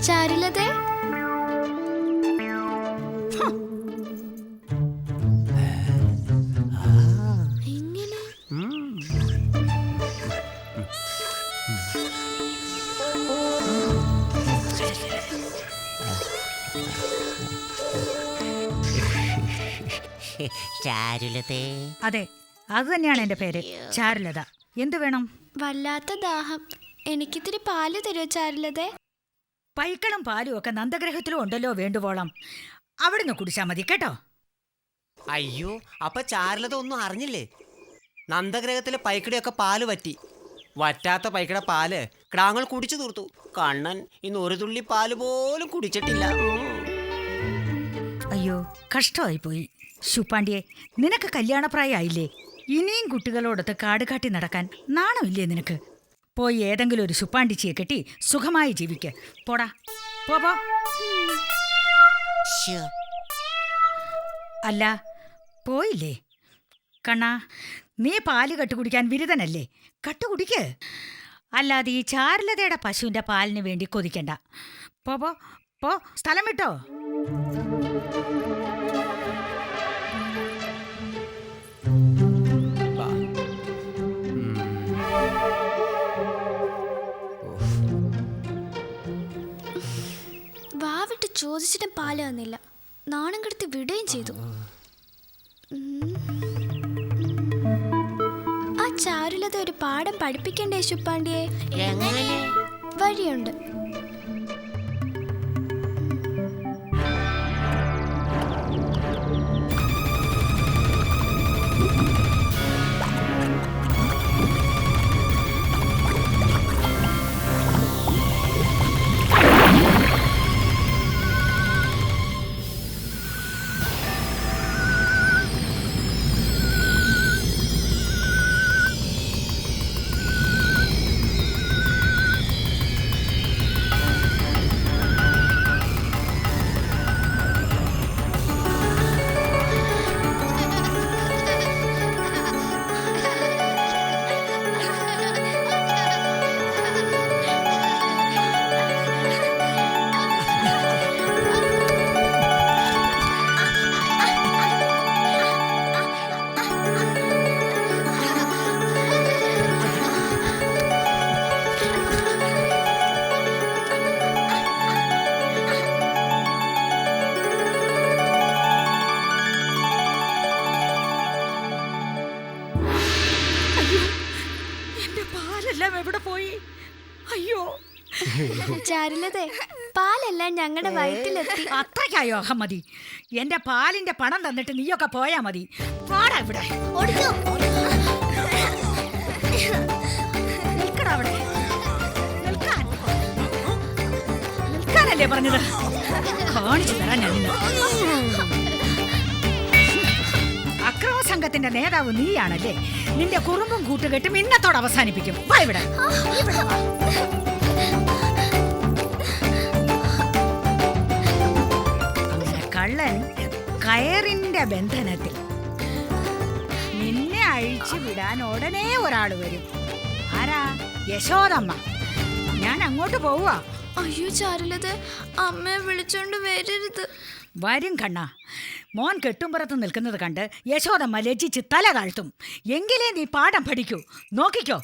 ചാരുലതേ, ചാരുലതേ. അതെ, അത് തന്നെയാണ് എന്റെ പേര്, ചാരുലത. എന്ത് വേണം? വല്ലാത്ത ദാഹം. എനിക്കിത്തിരി പാല് തരുമോ ചാരുലതേ? പൈക്കളും പാലും ഒക്കെ നന്ദഗ്രഹത്തിലും ഉണ്ടല്ലോ വേണ്ടുവോളം. അവിടുന്ന് കുടിച്ചാൽ മതി കേട്ടോ. അയ്യോ, അപ്പൊ ചാരുലത ഒന്നും അറിഞ്ഞില്ലേ? നന്ദഗ്രഹത്തിലെ പൈക്കടയൊക്കെ പാല് വറ്റി. വറ്റാത്ത പൈക്കട പാല് കിടാങ്ങൾ കുടിച്ചു തീർത്തു. കണ്ണൻ ഇന്ന് ഒരു തുള്ളി പാല് പോലും കുടിച്ചിട്ടില്ല. അയ്യോ, കഷ്ടമായി പോയി. ശുപ്പാണ്ടിയെ, നിനക്ക് കല്യാണപ്രായമായില്ലേ? ഇനിയും കുട്ടികളോടൊത്ത് കാട് കാട്ടി നടക്കാൻ നാണമില്ലേ നിനക്ക്? പോയി ഏതെങ്കിലും ഒരു ശുപ്പാണ്ടിച്ചിയെ കെട്ടി സുഖമായി ജീവിക്ക്. പോടാ, പോ. അല്ല, പോയില്ലേ? കണ്ണാ, നീ പാല് കട്ടുകുടിക്കാൻ ബിരുദനല്ലേ? കട്ടുകുടിക്ക്. അല്ലാതെ ഈ ചാരുലതയുടെ പശുവിൻ്റെ പാലിന് വേണ്ടി കൊതിക്കണ്ട. പോ, സ്ഥലം വിട്ടോ. വാവിട്ട് ചോദിച്ചിട്ട് പാല് വന്നില്ല. നാണം കെടുത്തി വിടുകയും ചെയ്തു. ആ ചാരുലത ഒരു പാഠം പഠിപ്പിക്കണ്ടേ ശുപ്പാണ്ടിയെ? വഴിയുണ്ട്. എവിടെ പോയി? അയ്യോ ചാരുലതേ, പാലെല്ലാം ഞങ്ങളുടെ വയറ്റിലെത്തി. അത്രയ്ക്കായോ അഹമ്മതി? എന്റെ പാലിന്റെ പണം തന്നിട്ട് നീയൊക്കെ പോയാ മതി. പാടാ ഇവിടെ. നിൽക്കടാ അവിടെ. നിൽക്കാനല്ലേ പറഞ്ഞത്? കാണിച്ചു തരാൻ ഞാൻ. അക്രമ സംഘത്തിന്റെ നേതാവ് നീയാണല്ലേ? നിന്റെ കുറുമ്പും കൂട്ടുകെട്ടും ഇന്നത്തോടെ അവസാനിപ്പിക്കും. വാ ഇവിടെ. അങ്ങനെ കള്ളൻ കയറിന്റെ ബന്ധനത്തിൽ നിന്നെ അഴിച്ചു വിടാൻ ഉടനെ ഒരാൾ വരും. ആരാ? യശോദമ്മ. ഞാൻ അങ്ങോട്ട് പോവാ. അയ്യോ ചാരുലത, അമ്മയെ വിളിച്ചോണ്ട് വരരുത്. വരും കണ്ണാ. മോൻ കെട്ടുംപുറത്ത് നിൽക്കുന്നത് കണ്ട് യശോദമ്മ ലജ്ജിച്ച് തല താഴ്ത്തും. എങ്കിലേ നീ പാഠം പഠിക്കൂ. നോക്കിക്കോ.